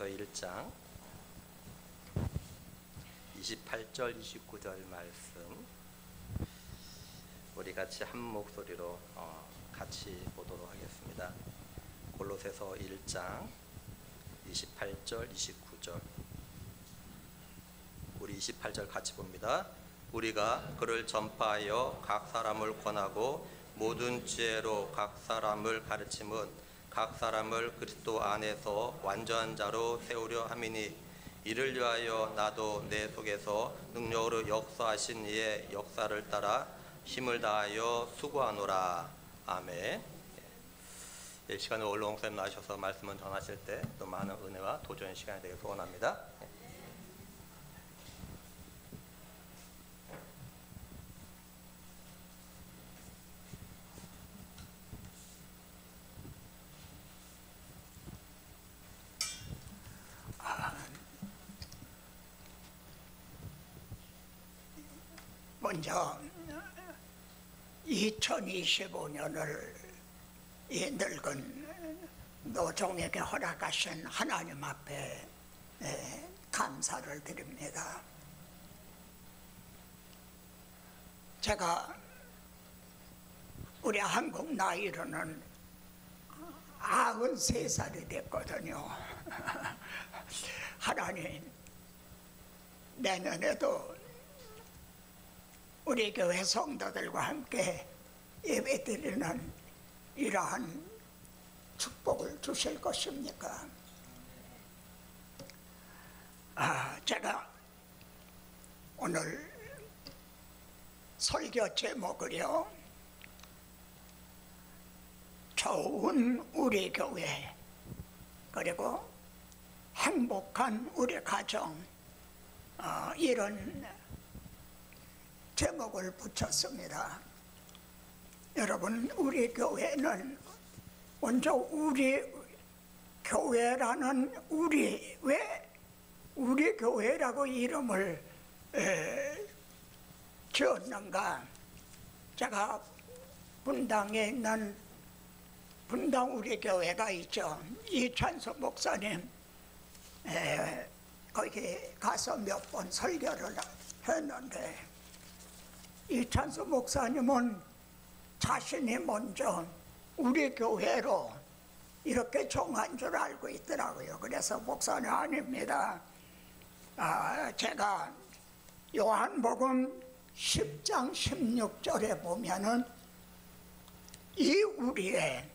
골로새서 1장 28절 29절 말씀 우리 같이 한 목소리로 같이 보도록 하겠습니다. 골로새서 1장 28절 29절 우리 28절 같이 봅니다. 우리가 그를 전파하여 각 사람을 권하고 모든 지혜로 각 사람을 가르침은 각 사람을 그리스도 안에서 완전한 자로 세우려 함이니 이를 위하여 나도 내 속에서 능력으로 역사하신 이의 역사를 따라 힘을 다하여 수고하노라. 아멘. 이 시간에 원로홍 선생님 나오셔서 말씀을 전하실 때 또 많은 은혜와 도전의 시간이 되길 소원합니다. 먼저 2025년을 이 늙은 노종에게 허락하신 하나님 앞에 감사를 드립니다. 제가 우리 한국 나이로는 93살이 됐거든요. 하나님, 내년에도 우리 교회 성도들과 함께 예배드리는 이러한 축복을 주실 것입니까? 제가 오늘 설교 제목을요, 좋은 우리 교회 그리고 행복한 우리 가정, 이런 제목을 붙였습니다. 여러분, 우리 교회는 먼저 우리 교회라는 왜 우리 교회라고 이름을 지었는가? 제가 분당에 있는 분당 우리 교회가 있죠. 이찬수 목사님 거기 가서 몇 번 설교를 했는데, 이찬수 목사님은 자신이 먼저 우리 교회로 이렇게 정한 줄 알고 있더라고요. 그래서 목사님 아닙니다. 제가 요한복음 10장 16절에 보면은 이 우리에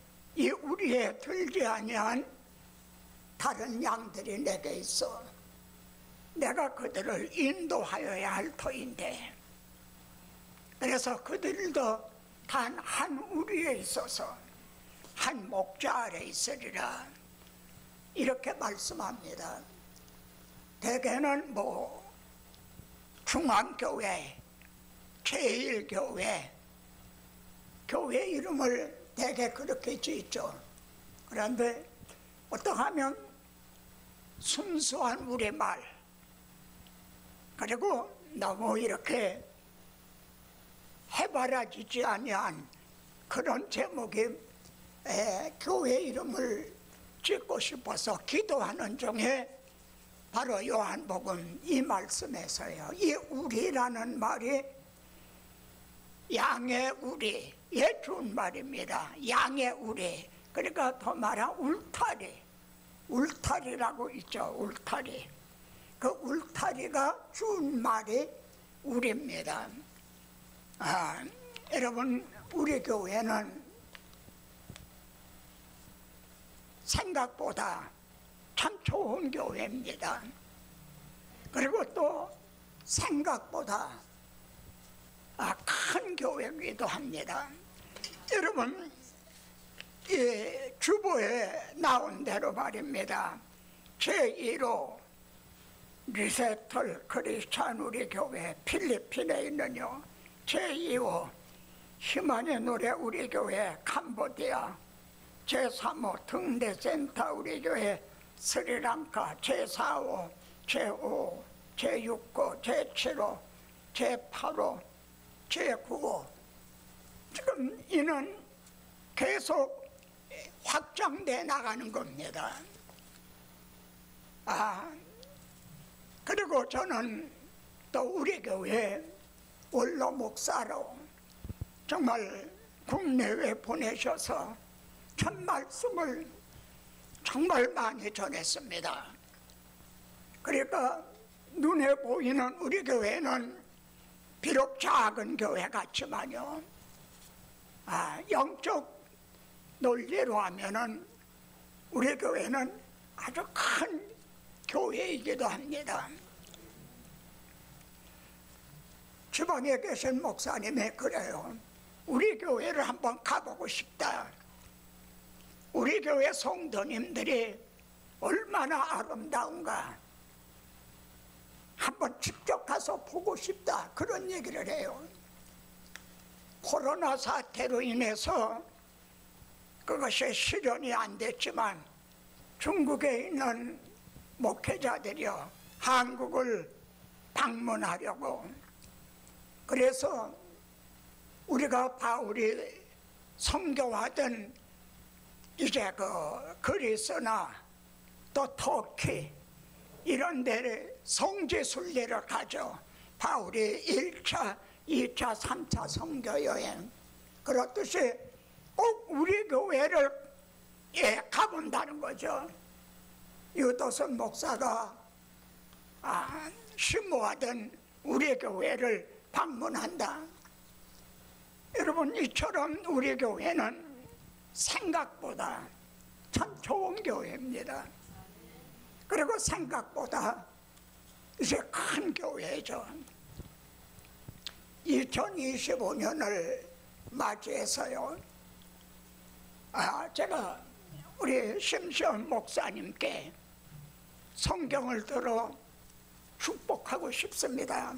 들지 아니한 다른 양들이 내게 있어 내가 그들을 인도하여야 할 터인데, 그래서 그들도 단 한 우리에 있어서 한 목자 아래 있으리라, 이렇게 말씀합니다. 대개는 중앙교회, 제1교회, 교회 이름을 대개 그렇게 짓죠. 그런데 어떡하면 순수한 우리말, 그리고 너무 이렇게 해바라지지 아니한 그런 제목의 교회 이름을 짓고 싶어서 기도하는 중에 바로 요한복음 이 말씀에서요, 이 우리라는 말이 양의 우리, 예준 말입니다. 양의 우리, 그러니까 더 말하면 울타리라고 있죠. 울타리. 그 울타리가 준 말이 우리입니다. 여러분, 우리 교회는 생각보다 참 좋은 교회입니다. 그리고 또 생각보다 큰 교회이기도 합니다. 여러분, 이 주보에 나온 대로 말입니다. 제1호 리세틀 크리스찬 우리 교회 필리핀에 있는요, 제2호 희망의 노래 우리 교회 캄보디아, 제3호 등대센터 우리 교회 스리랑카, 제4호, 제5호, 제6호, 제7호, 제8호, 제9호, 지금 이는 계속 확장돼 나가는 겁니다. 저는 또 우리 교회 원로 목사로 정말 국내외 보내셔서 참 말씀을 정말 많이 전했습니다. 그러니까 눈에 보이는 우리 교회는 비록 작은 교회 같지만요, 영적 논리로 하면은 우리 교회는 아주 큰 교회이기도 합니다. 지방에 계신 목사님이 그래요. 우리 교회를 한번 가보고 싶다. 우리 교회 성도님들이 얼마나 아름다운가 한번 직접 가서 보고 싶다, 그런 얘기를 해요. 코로나 사태로 인해서 그것이 실현이 안 됐지만 중국에 있는 목회자들이요, 한국을 방문하려고, 그래서 우리가 바울이 선교하던 이제 그리스나 또 터키 이런 데를 성지 순례를 가죠. 바울이 1차, 2차, 3차 선교 여행, 그렇듯이 꼭 우리 교회를 가본다는 거죠. 유도선 목사가 심호하던 우리 교회를 방문한다. 여러분, 이처럼 우리 교회는 생각보다 참 좋은 교회입니다. 그리고 생각보다 이제 큰 교회죠. 2025년을 맞이해서요, 제가 우리 심시원 목사님께 성경을 들어 축복하고 싶습니다.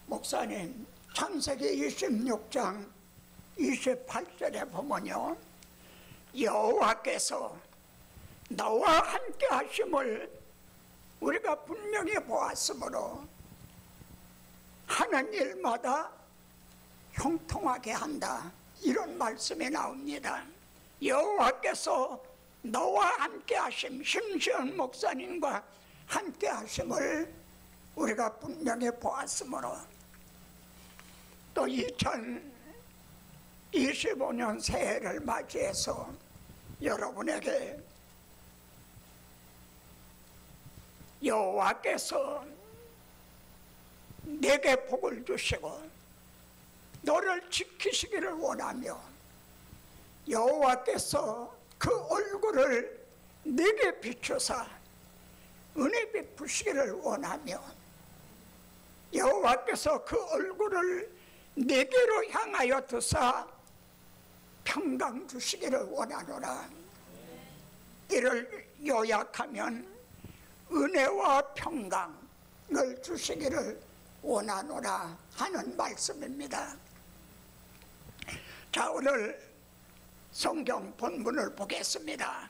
목사님, 창세기 26장 28절에 보면요, 여호와께서 너와 함께 하심을 우리가 분명히 보았으므로 하는 일마다 형통하게 한다, 이런 말씀이 나옵니다. 여호와께서 너와 함께 하심, 심시원 목사님과 함께 하심을 우리가 분명히 보았으므로, 또 2025년 새해를 맞이해서 여러분에게 여호와께서 내게 복을 주시고 너를 지키시기를 원하며 여호와께서 그 얼굴을 내게 비추사 은혜 베푸시기를 원하며 여호와께서 그 얼굴을 내게로 향하여 두사 평강 주시기를 원하노라. 이를 요약하면 은혜와 평강을 주시기를 원하노라 하는 말씀입니다. 자, 오늘 성경 본문을 보겠습니다.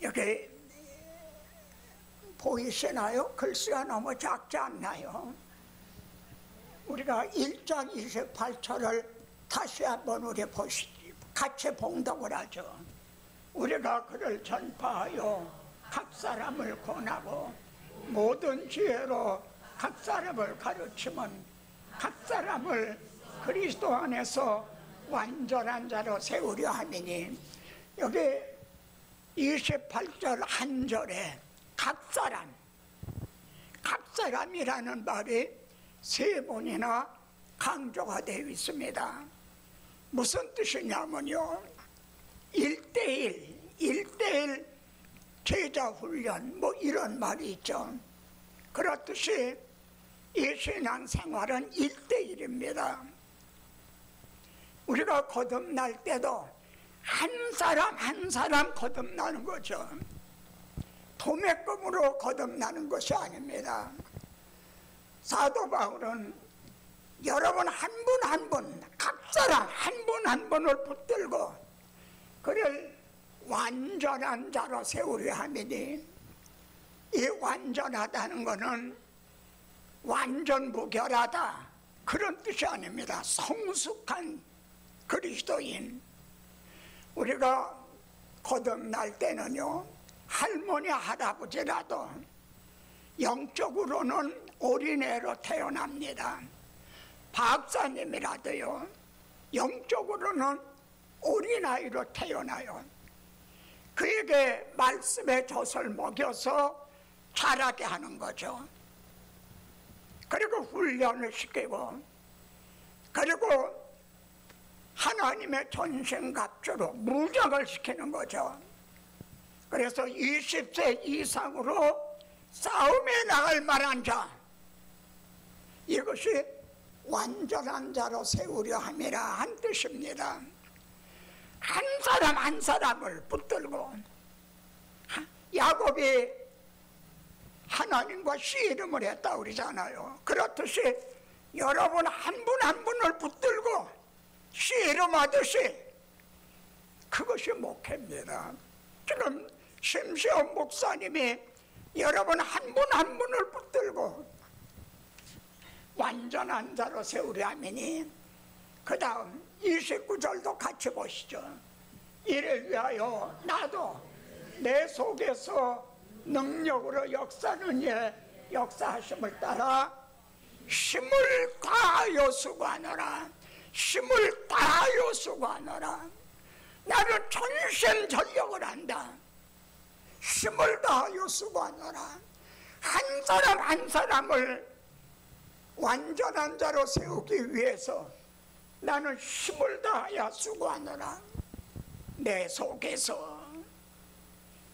여기 보이시나요? 글씨가 너무 작지 않나요? 우리가 1장 28절을 다시 한번 우리 같이 봉독을 하죠. 우리가 그를 전파하여 각 사람을 권하고 모든 지혜로 각 사람을 가르치면 각 사람을 그리스도 안에서 완전한 자로 세우려 함이니, 여기 28절 한 절에 각 사람이라는 말이 3번이나 강조가 되어 있습니다. 무슨 뜻이냐면요, 1대1 제자 훈련 뭐 이런 말이 있죠. 그렇듯이 이 신앙생활은 1대1입니다. 우리가 거듭날 때도 한 사람 한 사람 거듭나는 거죠. 도매금으로 거듭나는 것이 아닙니다. 사도 바울은 여러분 한 분 한 분, 각 사람 한 분 한 분을 붙들고 그를 완전한 자로 세우려 하니 이 완전하다는 것은 완전 무결하다 그런 뜻이 아닙니다. 성숙한 그리스도인. 우리가 거듭날 때는요, 할머니 할아버지라도 영적으로는 어린애로 태어납니다. 박사님이라도요, 영적으로는 어린아이로 태어나요. 그에게 말씀의 젖을 먹여서 자라게 하는 거죠. 그리고 훈련을 시키고, 그리고 하나님의 전신갑주로 무장을 시키는 거죠. 그래서 20세 이상으로 싸움에 나갈 만한 자, 이것이 완전한 자로 세우려 함이라 한 뜻입니다. 한 사람 한 사람을 붙들고, 야곱이 하나님과 씨름을 했다 그러잖아요. 그렇듯이 여러분 한 분 한 분을 붙들고 씨름하듯이, 그것이 목회입니다. 지금 심시온 목사님이 여러분 한 분 한 분을 붙들고 완전한 자로 세우려 하미니, 그 다음 29절도 같이 보시죠. 이를 위하여 나도 내 속에서 능력으로 역사는 이의 역사하심을 따라 힘을 다하여 수고하노라. 힘을 다하여 수고하노라. 나는 전심전력을 한다. 힘을 다하여 수고하노라. 한 사람 한 사람을 완전한 자로 세우기 위해서 나는 힘을 다하여 수고하노라. 내 속에서,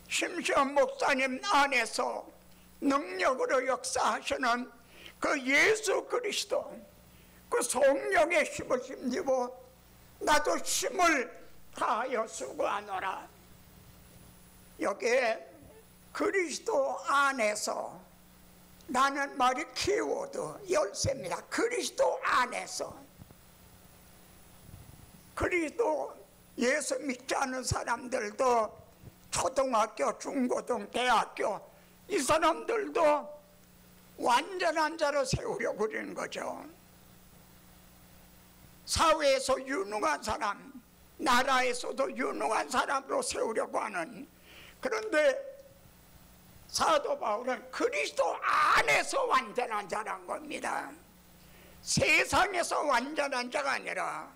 심시온 목사님 안에서 능력으로 역사하시는 그 예수 그리스도, 그 성령의 힘을 힘입고 나도 힘을 다하여 수고하노라. 여기에 그리스도 안에서, 나는 말이 키워드 열쇠입니다. 그리스도 안에서. 그리스도 예수 믿지 않는 사람들도, 초등학교, 중고등, 대학교, 이 사람들도 완전한 자로 세우려고 그러는 거죠. 사회에서 유능한 사람, 나라에서도 유능한 사람으로 세우려고 하는. 그런데 사도 바울은 그리스도 안에서 완전한 자란 겁니다. 세상에서 완전한 자가 아니라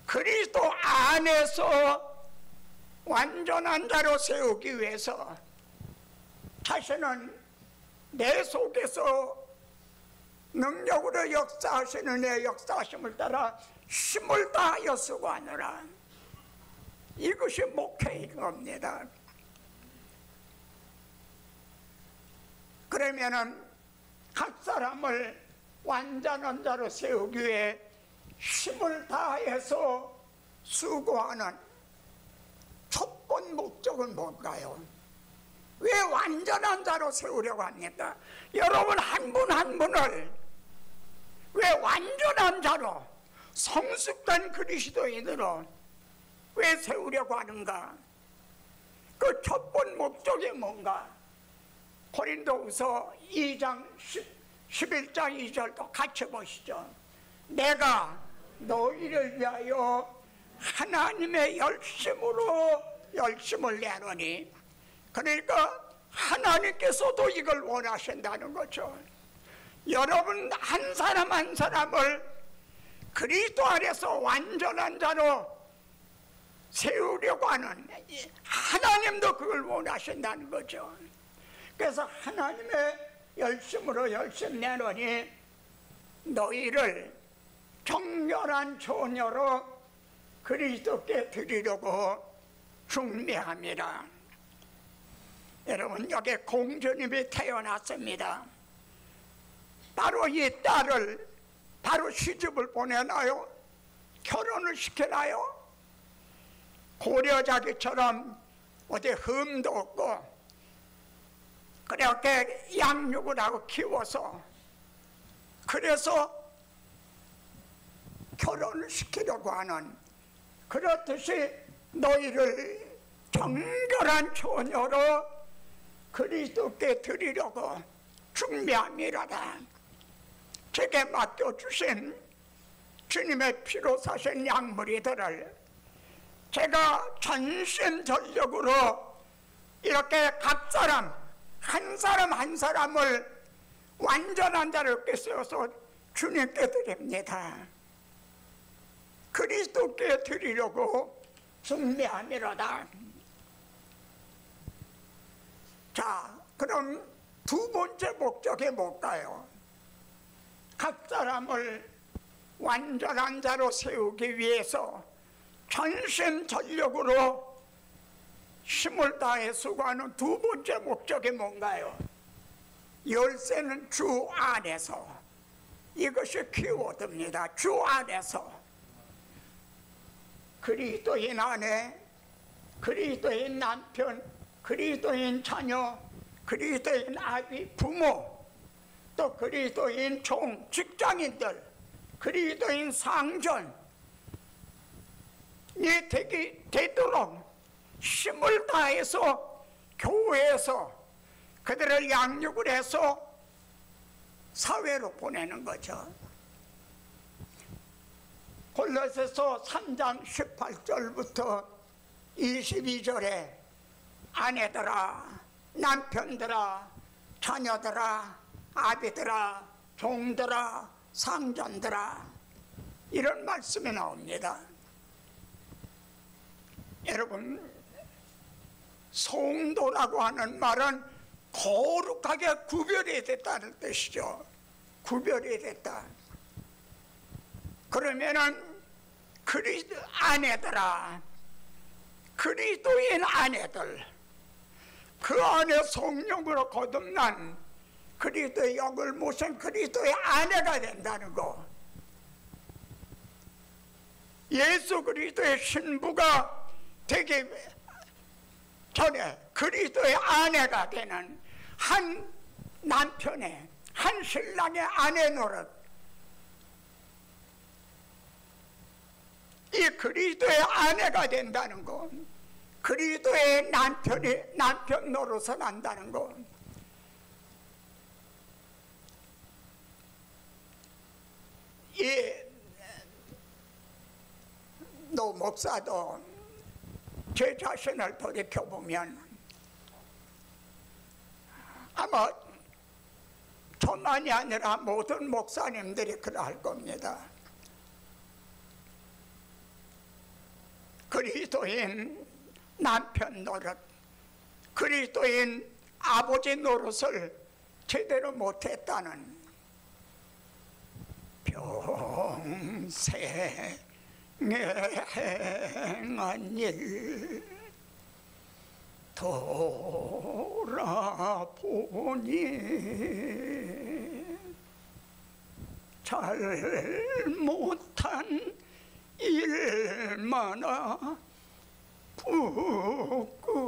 그리스도 안에서 완전한 자로 세우기 위해서 자신은 내 속에서 능력으로 역사하시는 내 역사하심을 따라 힘을 다하여 수고하노라. 이것이 목회인 겁니다. 그러면은 각 사람을 완전한 자로 세우기 위해 힘을 다해서 수고하는 첫 번 목적은 뭔가요? 왜 완전한 자로 세우려고 합니까? 여러분 한 분 한 분을 왜 완전한 자로, 성숙한 그리스도인으로 왜 세우려고 하는가? 그 첫 번 목적이 뭔가? 고린도후서 2장 11장 2절도 같이 보시죠. 내가 너희를 위하여 하나님의 열심을 내노니, 그러니까 하나님께서도 이걸 원하신다는 거죠. 여러분 한 사람 한 사람을 그리스도 안에서 완전한 자로 세우려고 하는, 하나님도 그걸 원하신다는 거죠. 그래서 하나님의 열심으로 열심 내노니 너희를 정결한 처녀로 그리스도께 드리려고 중매합니다. 여러분 여기 공주님이 태어났습니다. 바로 이 딸을 바로 시집을 보내나요? 결혼을 시키나요? 고려자기처럼 어디 흠도 없고 그렇게 양육을 하고 키워서, 그래서 결혼을 시키려고 하는, 그렇듯이 너희를 정결한 처녀로 그리스도께 드리려고 준비함이라다. 제게 맡겨주신 주님의 피로 사신 양머리들을 제가 전심전력으로 이렇게 각 사람 한 사람 한 사람을 완전한 자를 세워서 주님께 드립니다. 그리스도께 드리려고 준비함이로다. 자, 그럼 두 번째 목적이 뭘까요? 각 사람을 완전한 자로 세우기 위해서 전심전력으로 힘을 다해 수고하는 두 번째 목적이 뭔가요? 열쇠는 주 안에서. 이것이 키워드입니다. 주 안에서. 그리스도인 아내, 그리스도인 남편, 그리스도인 자녀, 그리스도인 아비, 부모, 또 그리스도인 종, 직장인들, 그리스도인 상전 이 되도록 힘을 다해서 교회에서 그들을 양육을 해서 사회로 보내는 거죠. 골로새서 3장 18절부터 22절에 아내들아, 남편들아, 자녀들아, 아비들아, 종들아, 상전들아, 이런 말씀이 나옵니다. 여러분, 성도라고 하는 말은 거룩하게 구별이 됐다는 뜻이죠. 구별이 됐다. 그러면은 그리스도 아내들아, 그리스도인 아내들, 그 안에 성령으로 거듭난 그리스도의 영을 모신 그리스도의 아내가 된다는 거. 예수 그리스도의 신부가 되기 전에 그리스도의 아내가 되는 한 남편의, 한 신랑의 아내 노릇, 이 그리스도의 아내가 된다는 것, 그리스도의 남편 노릇을 한다는 것, 이 노 목사도 제 자신을 돌이켜보면 아마 저만이 아니라 모든 목사님들이 그러할 겁니다. 그리스도인 남편 노릇, 그리스도인 아버지 노릇을 제대로 못했다는, 평생에 행한 일 돌아보니 잘못한 일마나 부끄럽네.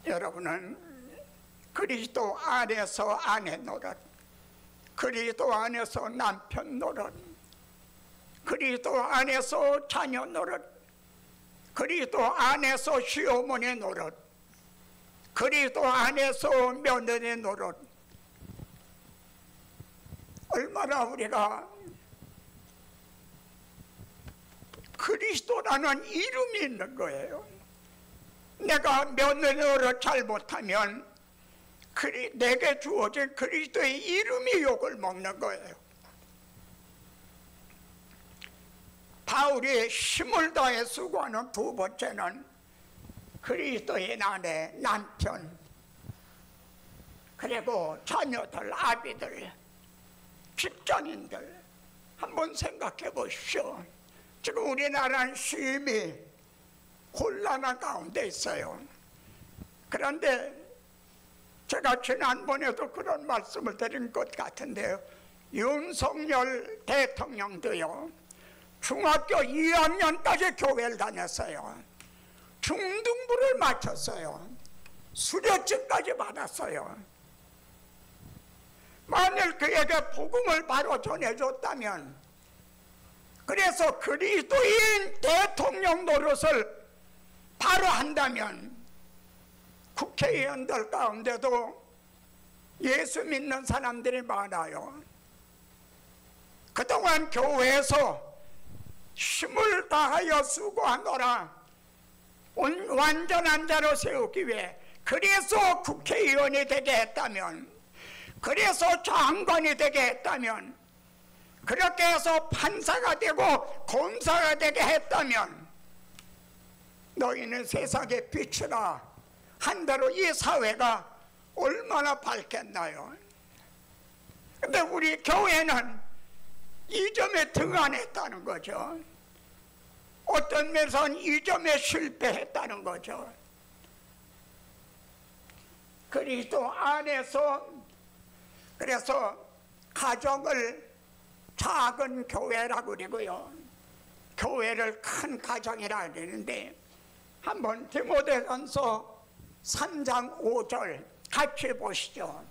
여러분은 그리스도 안에서 아내 노릇, 그리스도 안에서 남편 노릇, 그리스도 안에서 자녀 노릇, 그리스도 안에서 시어머니 노릇, 그리스도 안에서 며느리 노릇, 얼마나 우리가 그리스도라는 이름이 있는 거예요. 내가 며느리 노릇 잘못하면 내게 주어진 그리스도의 이름이 욕을 먹는 거예요. 바울이 힘을 다해 수고하는 두 번째는 그리스도인 아내, 남편, 그리고 자녀들, 아비들, 직장인들, 한번 생각해 보십시오. 지금 우리나라는 심히 곤란한 가운데 있어요. 그런데 제가 지난번에도 그런 말씀을 드린 것 같은데요, 윤석열 대통령도요, 중학교 2학년까지 교회를 다녔어요. 중등부를 마쳤어요. 수료증까지 받았어요. 만일 그에게 복음을 바로 전해줬다면, 그래서 그리스도인 대통령 대통령 노릇을 바로 한다면 국회의원들 가운데도 예수 믿는 사람들이 많아요. 그동안 교회에서 힘을 다하여 수고하노라 완전한 자로 세우기 위해, 그래서 국회의원이 되게 했다면, 그래서 장관이 되게 했다면, 그렇게 해서 판사가 되고 검사가 되게 했다면, 너희는 세상의 빛이라 한대로 이 사회가 얼마나 밝겠나요? 근데 우리 교회는 이 점에 등한했다는 거죠. 어떤 면에서는 이 점에 실패했다는 거죠. 그리스도 안에서, 그래서 가정을 작은 교회라고 그러고요, 교회를 큰 가정이라 그러는데, 한번 디모데전서 3장 5절 같이 보시죠.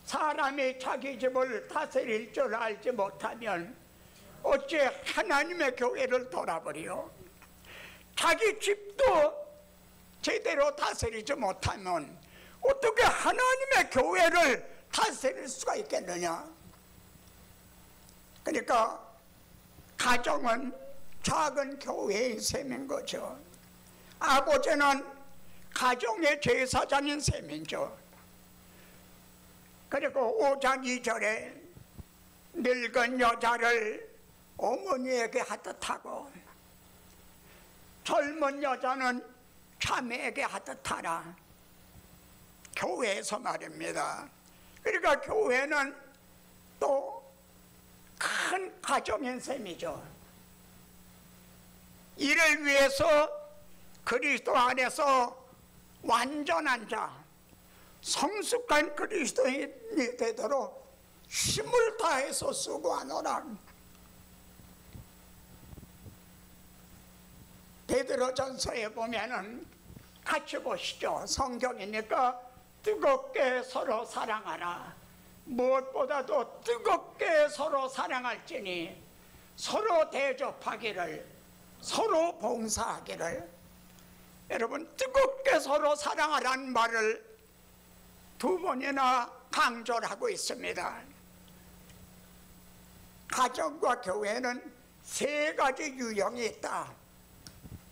사람이 자기 집을 다스릴 줄 알지 못하면 어찌 하나님의 교회를 돌아버려? 자기 집도 제대로 다스리지 못하면 어떻게 하나님의 교회를 다스릴 수가 있겠느냐? 그러니까 가정은 작은 교회의 셈인 거죠. 아버지는 가정의 제사장인 셈이죠. 그리고 5장 2절에 늙은 여자를 어머니에게 하듯하고 젊은 여자는 자매에게 하듯하라. 교회에서 말입니다. 그러니까 교회는 또 큰 가정인 셈이죠. 이를 위해서 그리스도 안에서 완전한 자, 성숙한 그리스도인이 되도록 힘을 다해서 수고하노라. 베드로전서에 보면은 같이 보시죠. 성경이니까 뜨겁게 서로 사랑하라. 무엇보다도 뜨겁게 서로 사랑할지니 서로 대접하기를, 서로 봉사하기를. 여러분, 뜨겁게 서로 사랑하라는 말을 두 번이나 강조를 하고 있습니다. 가정과 교회는 세 가지 유형이 있다,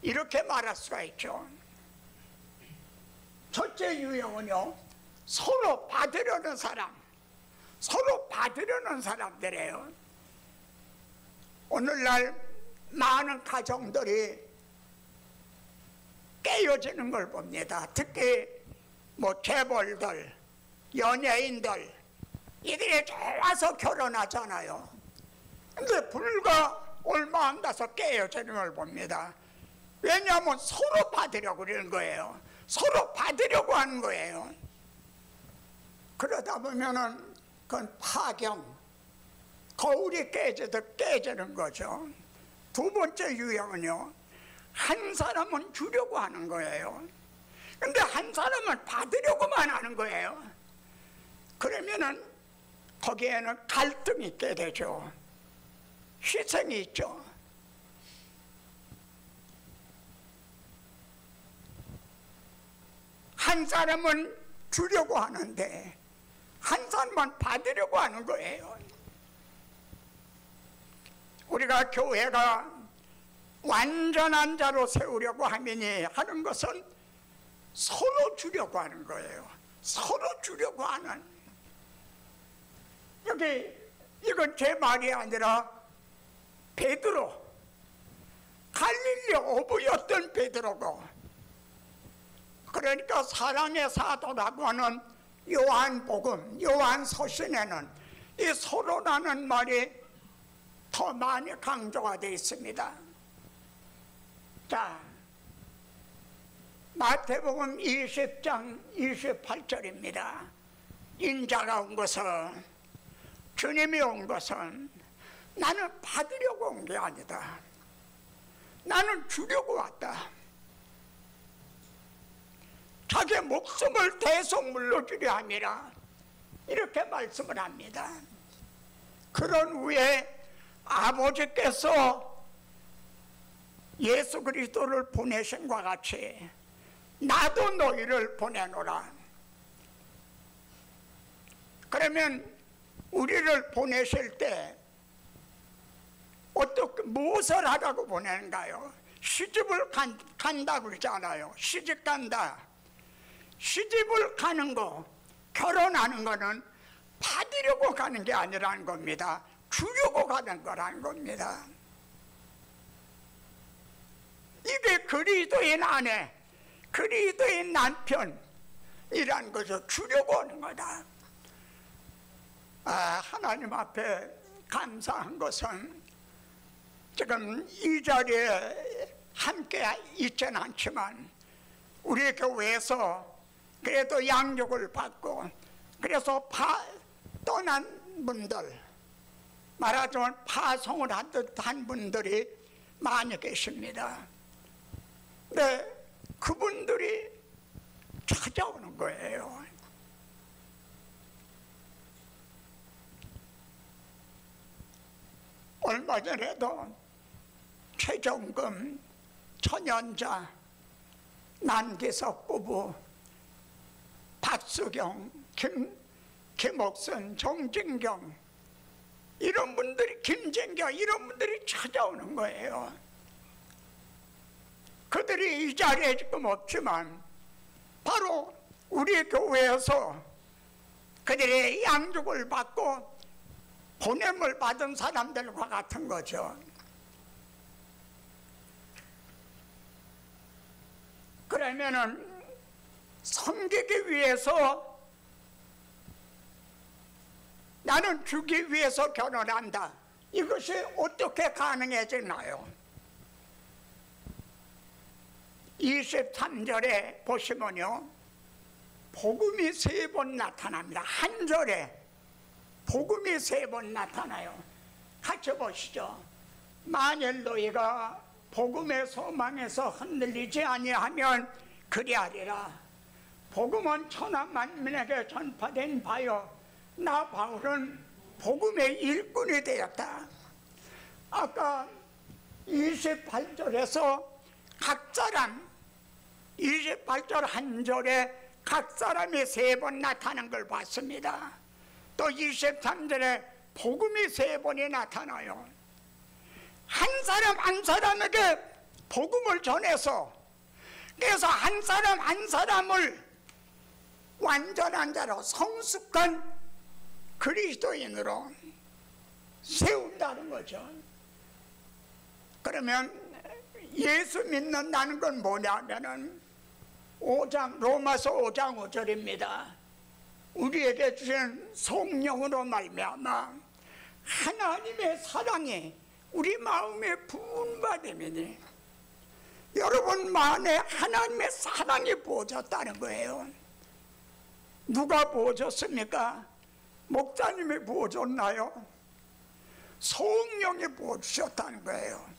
이렇게 말할 수가 있죠. 첫째 유형은요, 서로 받으려는 사람, 서로 받으려는 사람들이에요. 오늘날 많은 가정들이 깨어지는 걸 봅니다. 특히 재벌들, 연예인들, 이들이 좋아서 결혼하잖아요. 근데 불과 얼마 안 가서 깨어지는 걸 봅니다. 왜냐하면 서로 받으려고 그러는 거예요. 서로 받으려고 하는 거예요. 그러다 보면은 그건 파경, 거울이 깨지듯 깨지는 거죠. 두 번째 유형은요, 한 사람은 주려고 하는 거예요. 근데 한 사람은 받으려고만 하는 거예요. 그러면은 거기에는 갈등이 있게 되죠. 희생이 있죠. 한 사람은 주려고 하는데 한 사람만 받으려고 하는 거예요. 우리가 교회가 완전한 자로 세우려고 하는 것은 서로 주려고 하는 거예요. 서로 주려고 하는. 여기 이건 제 말이 아니라 베드로, 갈릴리 어부였던 베드로고, 그러니까 사랑의 사도라고 하는 요한복음, 요한서신에는 이 서로라는 말이 더 많이 강조가 되어 있습니다. 자, 마태복음 20장 28절입니다. 인자가 온 것은, 주님이 온 것은 나는 받으려고 온 게 아니다. 나는 주려고 왔다. 자기 목숨을 대속 물러주려 함이라, 이렇게 말씀을 합니다. 그런 후에 아버지께서 예수 그리스도를 보내신과 같이 나도 너희를 보내노라. 그러면 우리를 보내실 때 어떻게 무엇을 하라고 보내는가요? 시집을 간다고 그러잖아요. 시집 간다. 시집을 가는 거, 결혼하는 거는 받으려고 가는 게 아니라는 겁니다. 주려고 가는 거라는 겁니다. 이게 그리스도인 아내, 그리스도인 남편이라는 것을 주려고 하는 거다. 하나님 앞에 감사한 것은 지금 이 자리에 함께 있지는 않지만 우리 교회에서 그래도 양육을 받고 그래서 떠난 분들, 말하자면 파송을 한 분들이 많이 계십니다. 근데 그분들이 찾아오는 거예요. 얼마 전에도 최종금, 천연자, 남기석 부부, 박수경, 김옥선, 정진경 이런 분들이, 김진경 이런 분들이 찾아오는 거예요. 그들이 이 자리에 지금 없지만 바로 우리 교회에서 그들의 양육을 받고 보냄을 받은 사람들과 같은 거죠. 그러면은 섬기기 위해서, 나는 주기 위해서 결혼한다. 이것이 어떻게 가능해지나요? 23절에 보시면요, 복음이 3번 나타납니다. 한 절에 복음이 3번 나타나요. 같이 보시죠. 만일 너희가 복음의 소망에서 흔들리지 아니하면 그리하리라. 복음은 천하 만민에게 전파된 바요, 나 바울은 복음의 일꾼이 되었다. 아까 28절에서 각 사람, 28절 한 절에 각 사람이 3번 나타난 걸 봤습니다. 또 23절에 복음이 3번이 나타나요. 한 사람 한 사람에게 복음을 전해서, 그래서 한 사람 한 사람을 완전한 자로 성숙한 그리스도인으로 세운다는 거죠. 그러면 예수 믿는다는 건 뭐냐면은 5장, 로마서 5장 5절입니다. 우리에게 주신 성령으로 말미암아 하나님의 사랑이 우리 마음에 부은받음이니, 여러분 마음에 하나님의 사랑이 부어졌다는 거예요. 누가 부어줬습니까? 목사님이 부어줬나요? 성령이 부어주셨다는 거예요.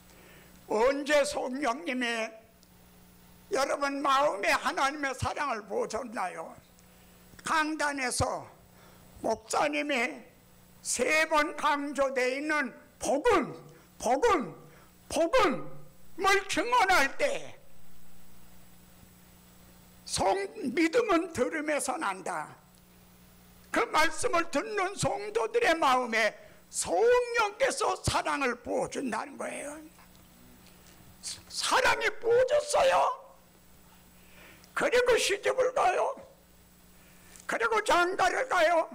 언제 성령님이 여러분 마음에 하나님의 사랑을 부어줬나요? 강단에서 목사님이 3번 강조되어 있는 복음을 증언할 때, 믿음은 들음에서 난다. 그 말씀을 듣는 성도들의 마음에 성령께서 사랑을 부어준다는 거예요. 사랑이 부어졌어요. 그리고 시집을 가요. 그리고 장가를 가요.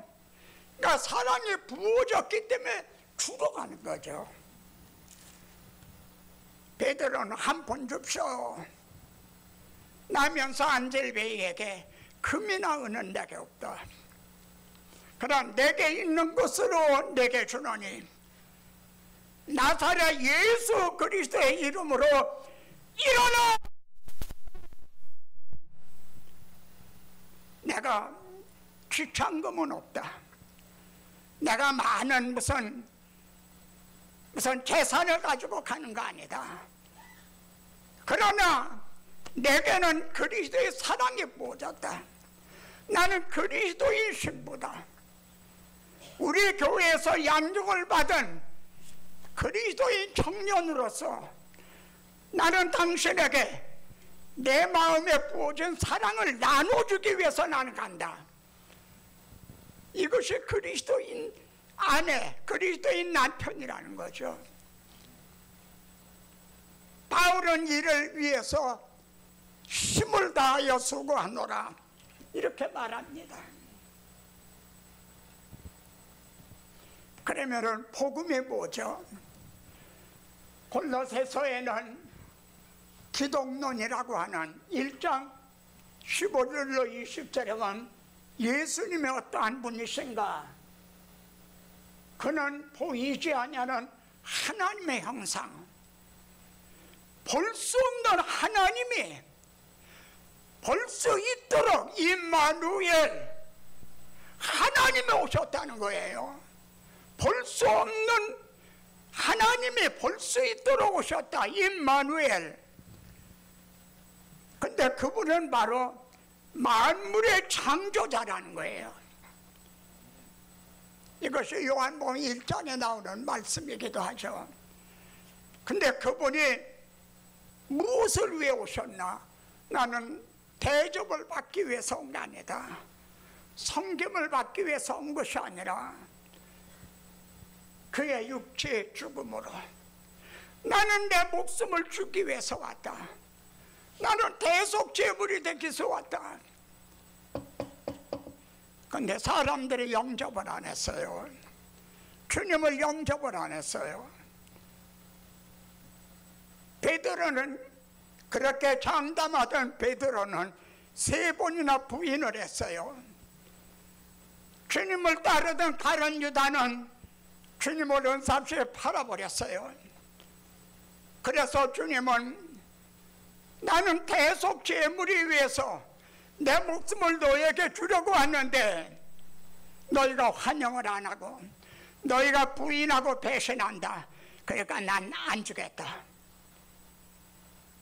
그러니까 사랑이 부어졌기 때문에 죽어가는 거죠. 베드로는 한 번 줍쇼. 나면서 안젤베이에게 금이나 은은 내게 없다. 그러나 내게 있는 것으로 내게 주노니 나사렛 예수 그리스도의 이름으로 일어나. 내가 귀창금은 없다. 내가 많은 무슨 재산을 가지고 가는 거 아니다. 그러나 내게는 그리스도의 사랑이 부어졌다. 나는 그리스도의 신부다. 우리 교회에서 양육을 받은 그리스도의 청년으로서 나는 당신에게 내 마음에 부어진 사랑을 나눠주기 위해서 나는 간다. 이것이 그리스도인 아내, 그리스도인 남편이라는 거죠. 바울은 이를 위해서 힘을 다하여 수고하노라 이렇게 말합니다. 그러면은 복음이 뭐죠? 골로새서에는 기독론이라고 하는 1장 15절로 20절에 보면 예수님이 어떠한 분이신가? 그는 보이지 아니하는 하나님의 형상, 볼 수 없는 하나님이 볼 수 있도록 임마누엘, 하나님이 오셨다는 거예요. 볼 수 없는 하나님이 볼 수 있도록 오셨다, 임마누엘. 근데 그분은 바로 만물의 창조자라는 거예요. 이것이 요한복음 1장에 나오는 말씀이기도 하죠. 근데 그분이 무엇을 위해 오셨나? 나는 대접을 받기 위해서 온 게 아니다. 섬김을 받기 위해서 온 것이 아니라 그의 육체의 죽음으로 나는 내 목숨을 주기 위해서 왔다. 나는 대속제물이 되기 위해서 왔다. 근데 사람들이 영접을 안 했어요. 주님을 영접을 안 했어요. 베드로는, 그렇게 장담하던 베드로는 3번이나 부인을 했어요. 주님을 따르던 다른 유다는 주님을 은삽시에 팔아버렸어요. 그래서 주님은 나는 대속 제물이 위해서 내 목숨을 너에게 주려고 왔는데 너희가 환영을 안 하고 너희가 부인하고 배신한다. 그러니까 난 안 주겠다.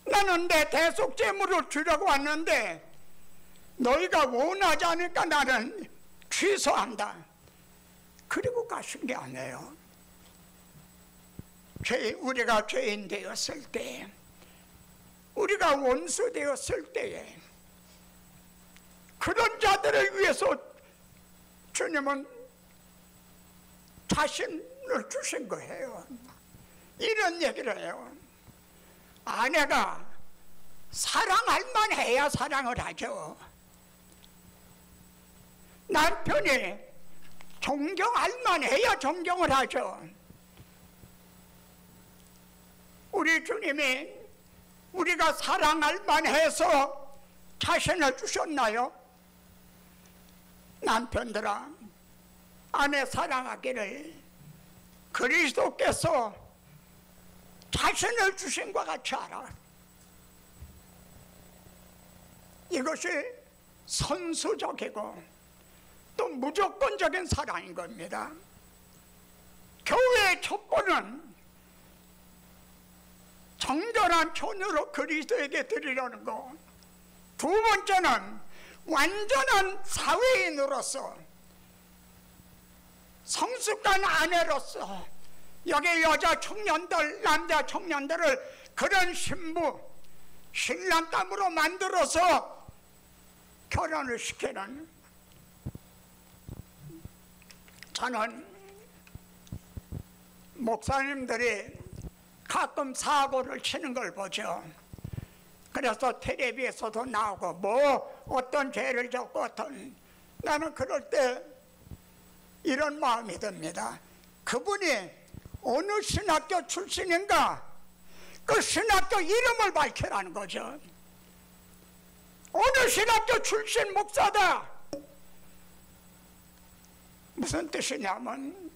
나는 내 대속 제물을 주려고 왔는데 너희가 원하지 않으니까 나는 취소한다. 그리고 가신 게 아니에요. 우리가 죄인 되었을 때, 우리가 원수 되었을 때에 그런 자들을 위해서 주님은 자신을 주신 거예요. 이런 얘기를 해요. 아내가 사랑할 만해야 사랑을 하죠. 남편이 존경할 만해야 존경을 하죠. 우리 주님이 우리가 사랑할 만해서 자신을 주셨나요? 남편들아, 아내 사랑하기를 그리스도께서 자신을 주신 것 같이 알아. 이것이 선수적이고 또 무조건적인 사랑인 겁니다. 교회의 첩보는 정결한 처녀로 그리스도에게 드리려는 거, 두 번째는 완전한 사회인으로서 성숙한 아내로서 여기 여자 청년들, 남자 청년들을 그런 신부, 신랑감으로 만들어서 결혼을 시키는. 저는 목사님들이 가끔 사고를 치는 걸 보죠. 그래서 텔레비에서도 나오고 뭐 어떤 죄를 졌고 어떤, 나는 그럴 때 이런 마음이 듭니다. 그분이 어느 신학교 출신인가, 그 신학교 이름을 밝히라는 거죠. 어느 신학교 출신 목사다. 무슨 뜻이냐면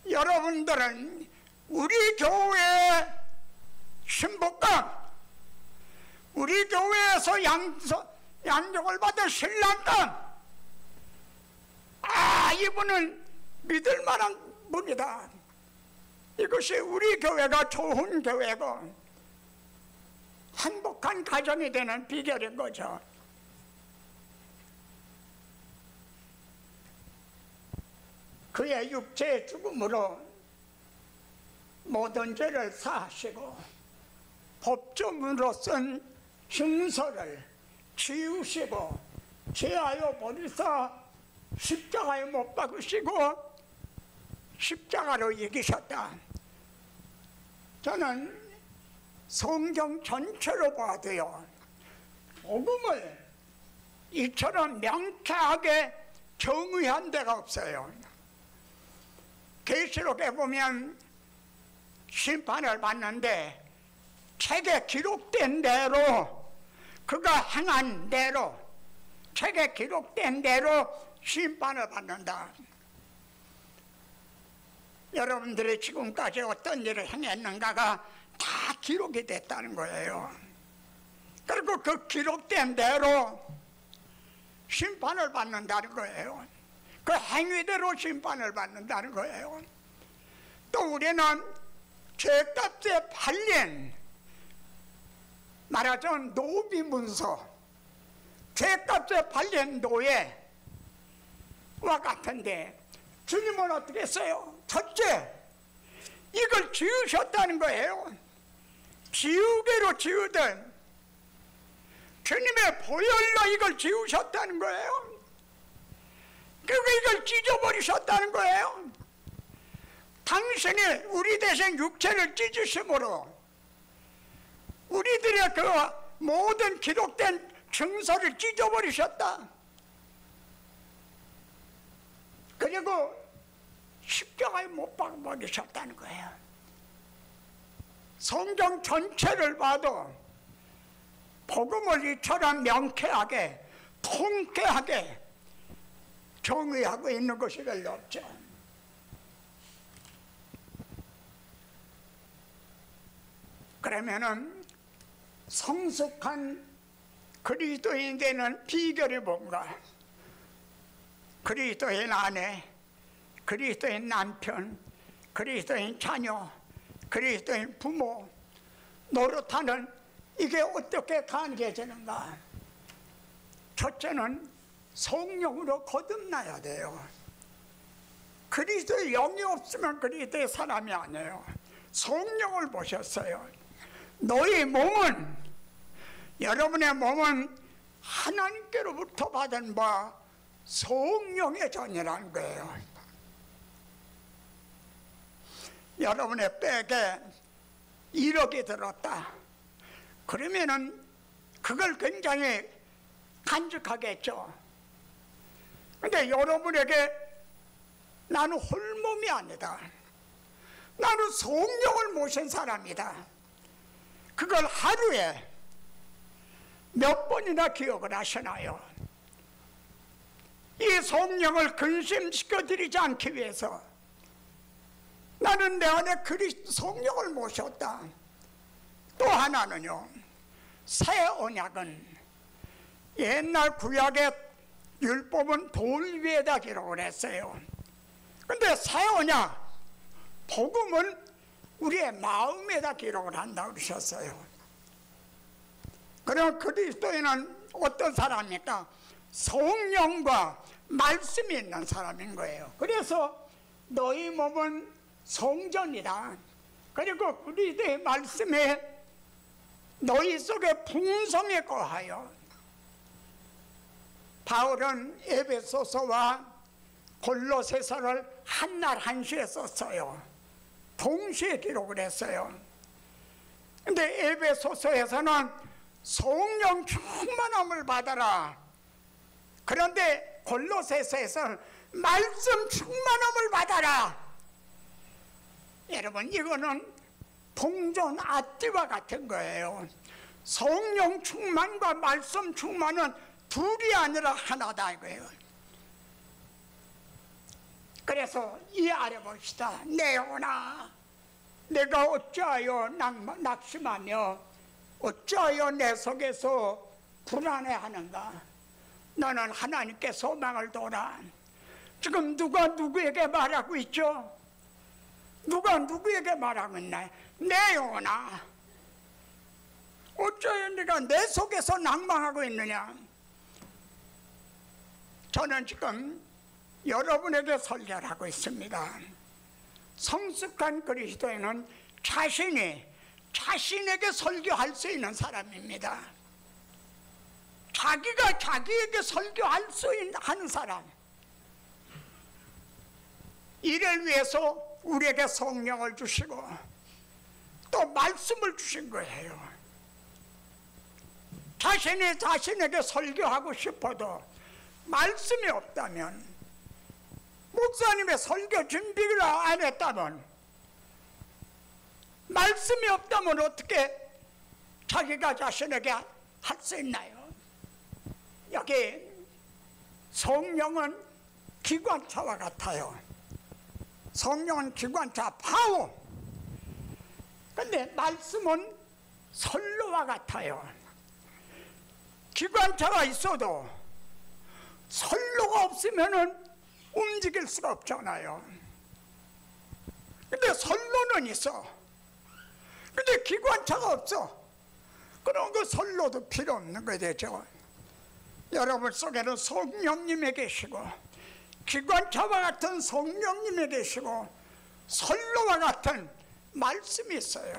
여러분들은 우리 교회 신부감, 우리 교회에서 양육을 받은 신랑감, 이분은 믿을 만한 분이다. 이것이 우리 교회가 좋은 교회고 행복한 가정이 되는 비결인 거죠. 그의 육체의 죽음으로 모든 죄를 사하시고 법조문으로 쓴 증서를 지우시고 제하여 버리사 십자가에 못 박으시고 십자가로 이기셨다. 저는 성경 전체로 봐도요, 복음을 이처럼 명쾌하게 정의한 데가 없어요. 계시록에 보면 심판을 받는데 책에 기록된 대로, 그가 행한 대로, 책에 기록된 대로 심판을 받는다. 여러분들이 지금까지 어떤 일을 행했는가가 다 기록이 됐다는 거예요. 그리고 그 기록된 대로 심판을 받는다는 거예요. 그 행위대로 심판을 받는다는 거예요. 또 우리는 죄값에 팔린, 말하자면 노비문서, 죄값에 팔린 노예와 같은데 주님은 어떻게 했어요? 첫째, 이걸 지으셨다는 거예요. 지우개로 지으든 주님의 보혈로 이걸 지우셨다는 거예요. 그리고 이걸 찢어버리셨다는 거예요. 당신이 우리 대신 육체를 찢으심으로 우리들의 그 모든 기록된 증서를 찢어버리셨다. 그리고 십자가에 못 박으셨다는 거예요. 성경 전체를 봐도 복음을 이처럼 명쾌하게, 통쾌하게 정의하고 있는 것이 별로 없죠. 그러면은 성숙한 그리스도인 되는 비결이 뭔가? 그리스도인 아내, 그리스도인 남편, 그리스도인 자녀, 그리스도인 부모 노릇하는, 이게 어떻게 가능해지는가? 첫째는 성령으로 거듭나야 돼요. 그리스도의 영이 없으면 그리스도의 사람이 아니에요. 성령을 보셨어요. 너희 몸은, 여러분의 몸은 하나님께로부터 받은 바 성령의 전이라는 거예요. 여러분의 백에 1억이 들었다. 그러면은 그걸 굉장히 간직하겠죠. 근데 여러분에게 나는 홀몸이 아니다, 나는 성령을 모신 사람이다, 그걸 하루에 몇 번이나 기억을 하시나요? 이 성령을 근심시켜 드리지 않기 위해서 나는 내 안에 그리스도 성령을 모셨다. 또 하나는요, 새 언약은 옛날 구약의 율법은 돌 위에다 기록을 했어요. 근데 새 언약, 복음은 우리의 마음에다 기록을 한다고 그러셨어요. 그럼 그리스도인은 어떤 사람입니까? 성령과 말씀이 있는 사람인 거예요. 그래서 너희 몸은 성전이다. 그리고 그리스도의 말씀에 너희 속에 풍성에 거하여. 바울은 에베소서와 골로새서를 한날 한시에 썼어요. 동시에 기록을 했어요. 근데 에베소서에서는 성령 충만함을 받아라. 그런데 골로새서에서는 말씀 충만함을 받아라. 여러분, 이거는 동전 앞뒤와 같은 거예요. 성령 충만과 말씀 충만은 둘이 아니라 하나다 이거예요. 그래서 이해하려 봅시다. 내 영혼아, 내가 어찌하여 낙심하며 어찌하여 내 속에서 불안해하는가? 너는 하나님께 소망을 둬라. 지금 누가 누구에게 말하고 있죠? 누가 누구에게 말하고 있나? 내 영혼아, 어찌하여 네가 내 속에서 낭망하고 있느냐? 저는 지금 여러분에게 설교를 하고 있습니다. 성숙한 그리스도인은 자신이 자신에게 설교할 수 있는 사람입니다. 자기가 자기에게 설교할 수 있는 사람. 이를 위해서 우리에게 성령을 주시고 또 말씀을 주신 거예요. 자신이 자신에게 설교하고 싶어도 말씀이 없다면, 목사님의 설교 준비를 안 했다면, 말씀이 없다면 어떻게 자기가 자신에게 할 수 있나요? 여기 성령은 기관차와 같아요. 성령은 기관차, 파워. 근데 말씀은 선로와 같아요. 기관차가 있어도 선로가 없으면 움직일 수가 없잖아요. 근데 선로는 있어. 근데 기관차가 없어. 그럼 그 선로도 필요 없는 거 되죠. 여러분 속에는 성령님이 계시고, 기관차와 같은 성령님이 계시고, 선로와 같은 말씀이 있어요.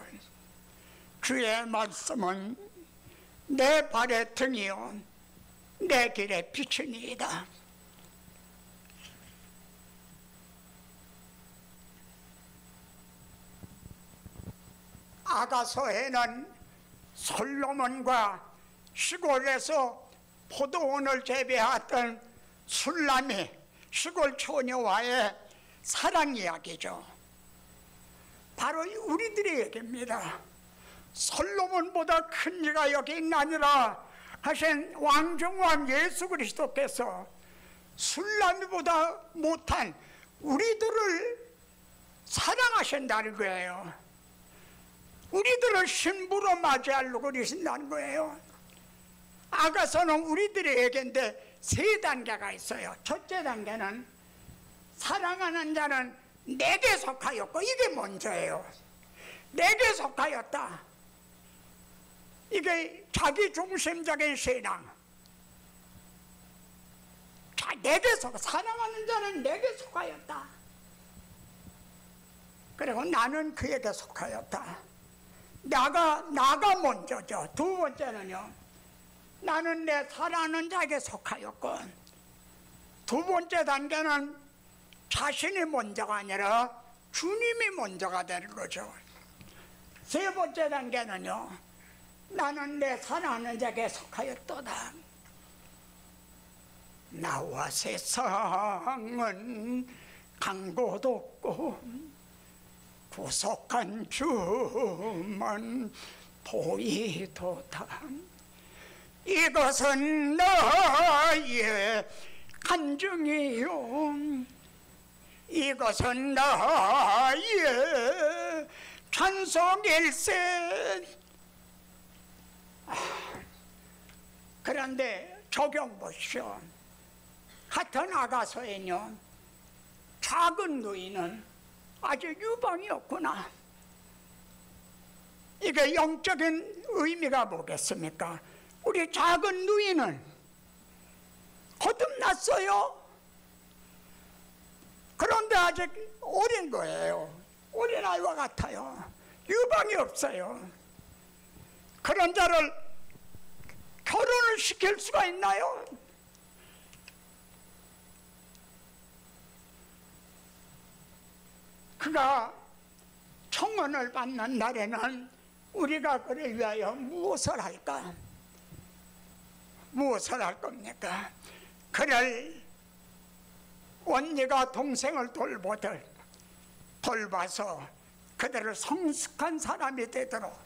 주의 말씀은 내 발의 등이요 내 길의 빛이니이다. 아가서에는 솔로몬과 시골에서 포도원을 재배했던 술람이 시골 처녀와의 사랑 이야기죠. 바로 우리들의 얘기입니다. 솔로몬보다 큰 이가 여기 있나니라 하신 왕중왕 예수 그리스도께서 술람이보다 못한 우리들을 사랑하신다는 거예요. 우리들을 신부로 맞이하려고 그러신다는 거예요. 아가서는 우리들의 얘기인데 세 단계가 있어요. 첫째 단계는 사랑하는 자는 내게 속하였고, 이게 먼저예요. 내게 속하였다. 이게 자기 중심적인 신앙. 내게 사랑하는 자는 내게 속하였다. 그리고 나는 그에게 속하였다. 나가 먼저죠. 두 번째는요, 나는 내 사랑하는 자에게 속하였고, 두 번째 단계는 자신이 먼저가 아니라 주님이 먼저가 되는 거죠. 세 번째 단계는요, 나는 내 사랑하는 자에게 속하였도다. 나와 세상은 간 곳 없고 구속한 주만 보이도다. 이것은 나의 간증이요, 이것은 나의 찬송일세. 그런데 적용 보시오. 같은 아가서에는요, 작은 누이는 아직 유방이 없구나. 이게 영적인 의미가 뭐겠습니까? 우리 작은 누이는 거듭났어요. 그런데 아직 어린 거예요. 어린아이와 같아요. 유방이 없어요. 그런 자를 결혼을 시킬 수가 있나요? 그가 청혼을 받는 날에는 우리가 그를 위하여 무엇을 할까? 무엇을 할 겁니까? 그를 언니가 동생을 돌보듯 돌봐서 그들을 성숙한 사람이 되도록,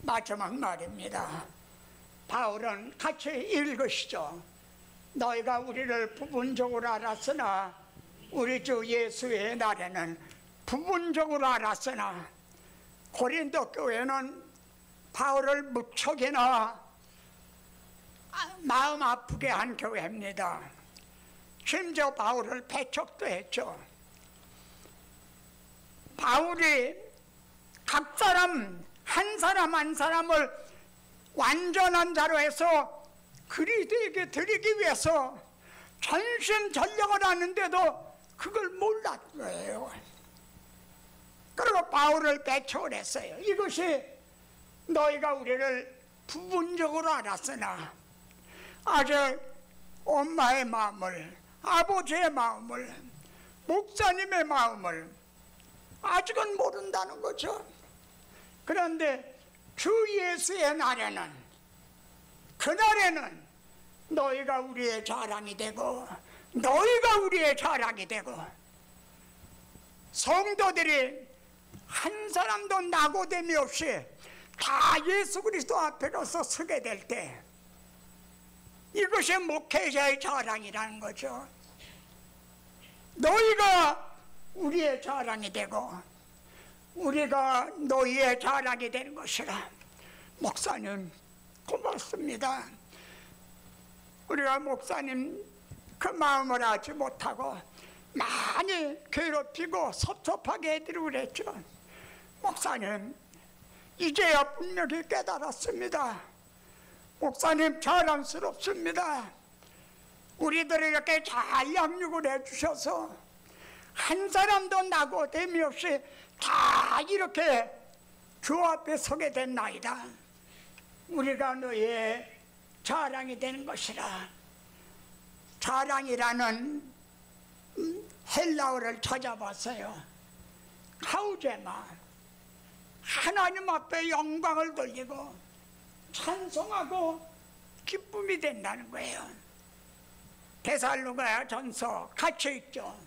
마지막 말입니다. 바울은 같이 읽으시죠. 너희가 우리를 부분적으로 알았으나 우리 주 예수의 날에는 부분적으로 알았으나, 고린도 교회는 바울을 무척이나 마음 아프게 한 교회입니다. 심지어 바울을 배척도 했죠. 바울이 각 사람 한 사람 한 사람을 완전한 자로 해서 그리스도에게 드리기 위해서 전심전력을 하는데도 그걸 몰랐 거예요. 그리고 바울을 배척했어요. 이것이 너희가 우리를 부분적으로 알았으나 아직 엄마의 마음을, 아버지의 마음을, 목사님의 마음을 아직은 모른다는 거죠. 그런데 주 예수의 날에는, 그날에는 너희가 우리의 자랑이 되고, 너희가 우리의 자랑이 되고, 성도들이 한 사람도 낙오됨이 없이 다 예수 그리스도 앞에 가서 서게 될 때, 이것이 목회자의 자랑이라는 거죠. 너희가 우리의 자랑이 되고 우리가 너희의 자랑이 되는 것이라. 목사님 고맙습니다. 우리가 목사님 그 마음을 알지 못하고 많이 괴롭히고 섭섭하게 해드리고 그랬죠. 목사님 이제야 분명히 깨달았습니다. 목사님 자랑스럽습니다. 우리들을 이렇게 잘 양육을 해주셔서 한 사람도 낙오됨이 없이 다 이렇게 주 앞에 서게 된 나이다. 우리가 너의 자랑이 되는 것이라. 자랑이라는 헬라어를 찾아봤어요. 카우제마, 하나님 앞에 영광을 돌리고 찬송하고 기쁨이 된다는 거예요. 데살로가 전서 같이 있죠.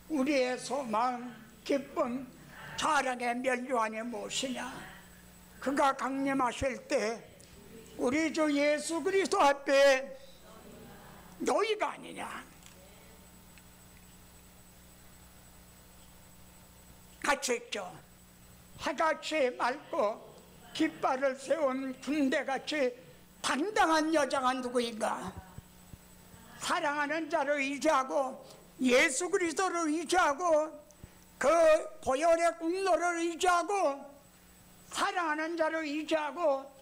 우리의 소망, 기쁨, 자랑의 면류관이 무엇이냐? 그가 강림하실 때 우리 주 예수 그리스도 앞에 너희가 아니냐? 같이 있죠. 하같이 맑고 깃발을 세운 군대같이 당당한 여자가 누구인가? 사랑하는 자를 의지하고 예수 그리스도를 의지하고 그 보혈의 공로를 의지하고 사랑하는 자를 의지하고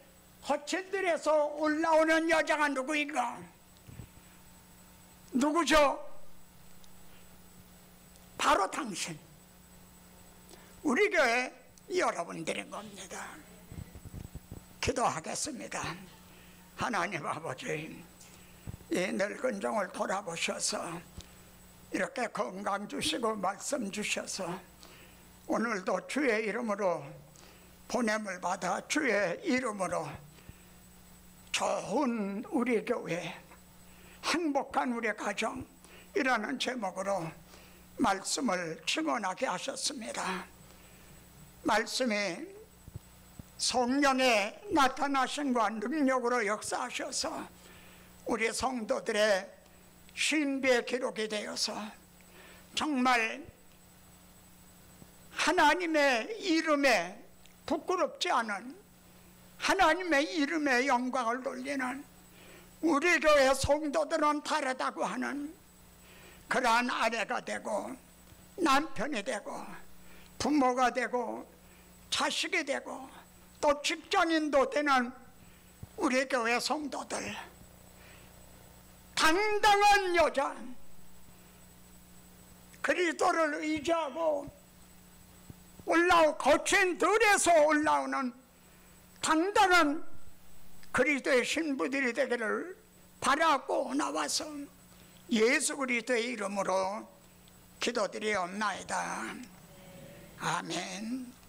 거친 들에서 올라오는 여자가 누구인가? 누구죠? 바로 당신, 우리 교회 여러분들인 겁니다. 기도하겠습니다. 하나님 아버지, 이 늙은 종을 돌아보셔서 이렇게 건강 주시고 말씀 주셔서 오늘도 주의 이름으로 보냄을 받아 주의 이름으로 좋은 우리 교회, 행복한 우리 가정, 이라는 제목으로 말씀을 증언하게 하셨습니다. 말씀이 성령의 나타나심과 능력으로 역사하셔서 우리 성도들의 신비의 기록이 되어서 정말 하나님의 이름에 부끄럽지 않은, 하나님의 이름에 영광을 돌리는 우리 교회 성도들은 다르다고 하는 그러한 아내가 되고 남편이 되고 부모가 되고 자식이 되고 또 직장인도 되는 우리 교회 성도들, 당당한 여자, 그리스도를 의지하고 거친 들에서 올라오는 당당한 그리스도의 신부들이 되기를 바라고 나와서 예수 그리스도의 이름으로 기도드리옵나이다. 아멘.